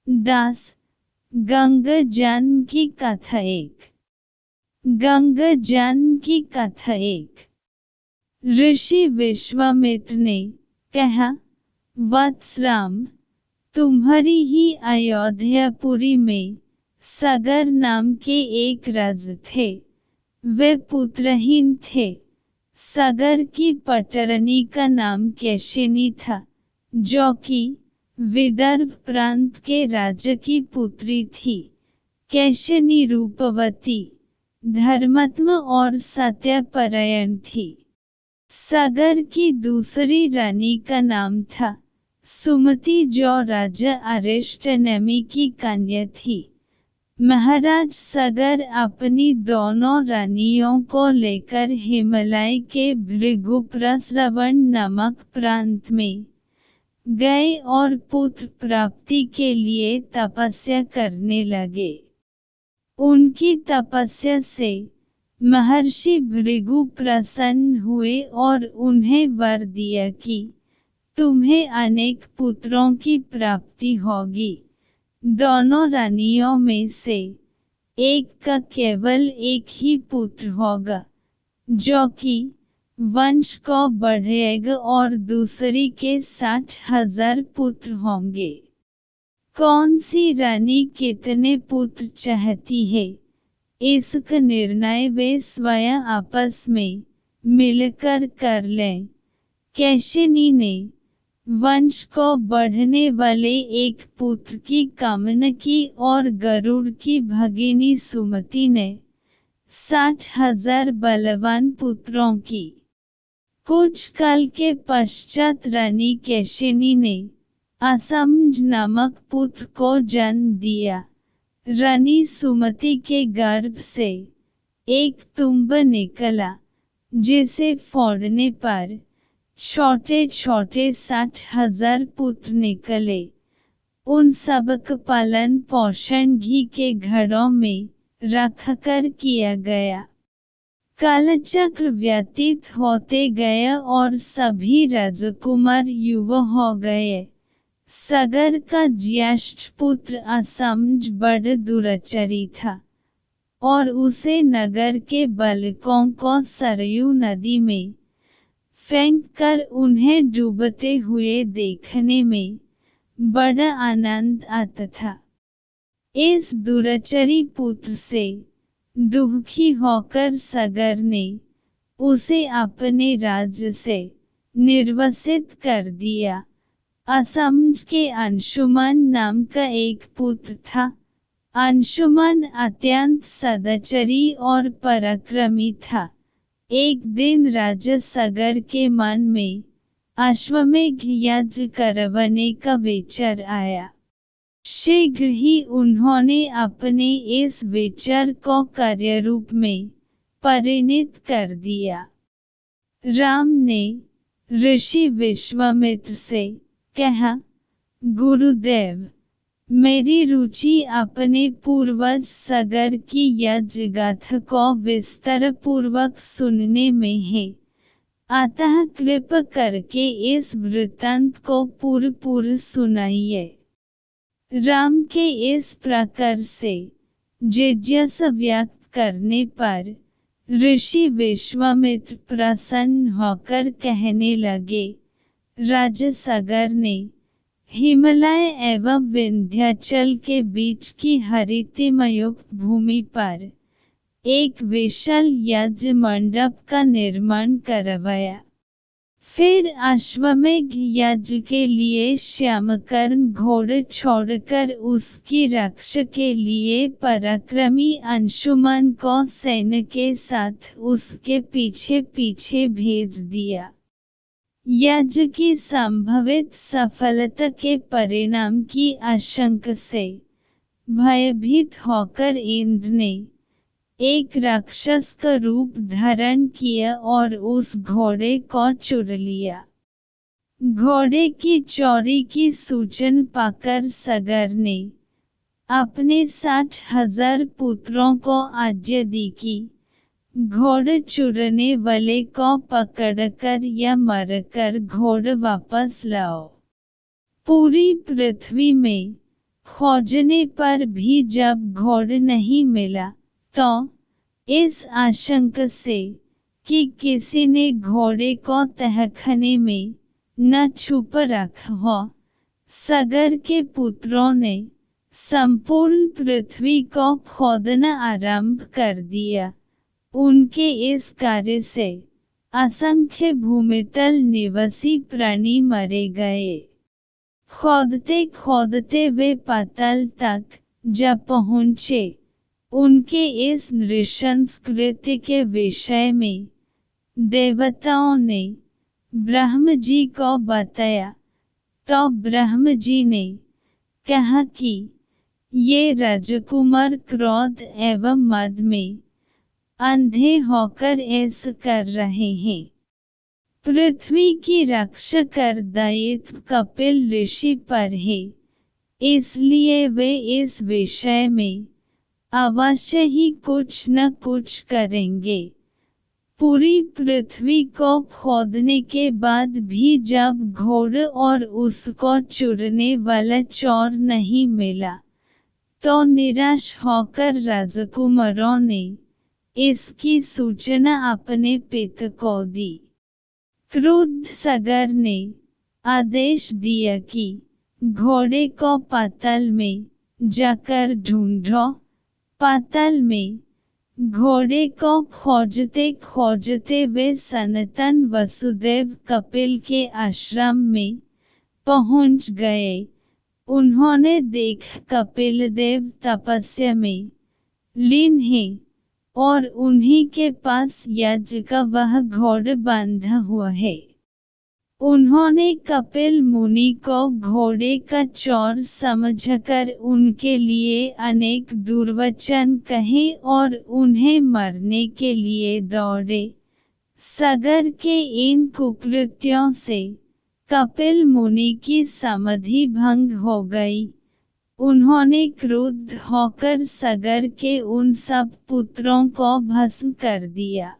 दास गंगा जन्म की कथा एक। गंगा जन्म की कथा एक। ऋषि विश्वामित्र ने कहा, वत्स राम, तुम्हारी ही अयोध्यापुरी में सगर नाम के एक राजा थे। वे पुत्रहीन थे। सगर की पटरनी का नाम केशिनी था, जो कि विदर्भ प्रांत के राजा की पुत्री थी। केशिनी रूपवती, धर्मात्मा और सत्यपरायण थी। सगर की दूसरी रानी का नाम था सुमति, जो राजा अरिष्टनेमि की कन्या थी। महाराज सगर अपनी दोनों रानियों को लेकर हिमालय के भृगुप्रस्रवण नामक प्रांत में गए और पुत्र प्राप्ति के लिए तपस्या करने लगे। उनकी तपस्या से महर्षि भृगु प्रसन्न हुए और उन्हें वर दिया कि तुम्हें अनेक पुत्रों की प्राप्ति होगी। दोनों रानियों में से एक का केवल एक ही पुत्र होगा, जो कि वंश को बढ़ाएगा, और दूसरी के 60,000 पुत्र होंगे। कौन सी रानी कितने पुत्र चाहती है, इसका निर्णय वे स्वयं आपस में मिलकर कर लें। केशिनी ने वंश को बढ़ने वाले एक पुत्र की कामना की और गरुड़ की भगिनी सुमति ने 60,000 बलवान पुत्रों की। कुछ काल के पश्चात रानी केशिनी ने असमंज नामक पुत्र को जन्म दिया। रानी सुमति के गर्भ से एक तुम्ब निकला, जिसे फोड़ने पर छोटे छोटे 60,000 पुत्र निकले। उन सबका पालन पोषण घी के घड़ों में रखकर किया गया। कालचक्र व्यतीत होते गया और सभी राजकुमार युवा हो गए। सगर का ज्येष्ठ पुत्र असमंज बड़ा दुराचारी था और उसे नगर के बालकों को सरयू नदी में फेंक कर उन्हें डूबते हुए देखने में बड़ा आनंद आता था। इस दुराचारी पुत्र से दुखी होकर सगर ने उसे अपने राज्य से निर्वासित कर दिया। असमंज के अंशुमान नाम का एक पुत्र था। अंशुमान अत्यंत सदाचारी और पराक्रमी था। एक दिन राजा सगर के मन में अश्वमेध यज्ञ करवाने का विचार आया। शीघ्र ही उन्होंने अपने इस विचार को कार्यरूप में परिणत कर दिया। राम ने ऋषि विश्वामित्र से कहा, गुरुदेव, मेरी रुचि अपने पूर्वज सगर की यज्ञ गाथा को विस्तार पूर्वक सुनने में है। अतः कृपा करके इस वृत्तांत को पूर्ण सुनाइए। राम के इस प्रकार से जिज्ञासा व्यक्त करने पर ऋषि विश्वामित्र प्रसन्न होकर कहने लगे, राजा सगर ने हिमालय एवं विंध्याचल के बीच की हरितिमयुक्त भूमि पर एक विशाल यज्ञ मंडप का निर्माण करवाया। फिर अश्वमेध यज्ञ के लिए श्यामकर्ण घोड़े छोड़कर उसकी रक्षा के लिए पराक्रमी अंशुमान को सैन्य के साथ उसके पीछे पीछे भेज दिया। यज्ञ की संभावित सफलता के परिणाम की आशंका से भयभीत होकर इंद्र ने एक राक्षस का रूप धारण किया और उस घोड़े को चुरा लिया। घोड़े की चोरी की सूचना पाकर सगर ने अपने 60,000 पुत्रों को आज्ञा दी कि घोड़ा चुराने वाले को पकड़कर या मारकर घोड़ा वापस लाओ। पूरी पृथ्वी में खोजने पर भी जब घोड़ा नहीं मिला, तो इस आशंका से कि किसी ने घोड़े को तहखाने में न छुपा रखा हो, सगर के पुत्रों ने संपूर्ण पृथ्वी को खोदना आरंभ कर दिया। उनके इस कार्य से असंख्य भूमितल निवासी प्राणी मारे गए। खोदते खोदते वे पाताल तक जा पहुँचे। उनके इस नृशंस के विषय में देवताओं ने ब्रह्म जी को बताया, तो ब्रह्म जी ने कहा कि ये राजकुमार क्रोध एवं मद में अंधे होकर ऐसा कर रहे हैं। पृथ्वी की रक्षा कर दायित्व कपिल ऋषि पर है, इसलिए वे इस विषय में अवश्य ही कुछ न कुछ करेंगे। पूरी पृथ्वी को खोदने के बाद भी जब घोड़ा और उसको चुरने वाला चोर नहीं मिला, तो निराश होकर राजकुमारों ने इसकी सूचना अपने पिता को दी। क्रुद्ध सगर ने आदेश दिया कि घोड़े को पाताल में जाकर ढूंढो। पाताल में घोड़े को खोजते खोजते वे सनातन वसुदेव कपिल के आश्रम में पहुंच गए। उन्होंने देखा कपिल देव तपस्या में लीन हैं और उन्हीं के पास यज्ञ का वह घोड़ा बांधा हुआ है। उन्होंने कपिल मुनि को घोड़े का चोर समझकर उनके लिए अनेक दुर्वचन कहे और उन्हें मारने के लिए दौड़े। सगर के इन कुकृत्यों से कपिल मुनि की समाधि भंग हो गई। उन्होंने क्रुद्ध होकर सगर के उन सब पुत्रों को भस्म कर दिया।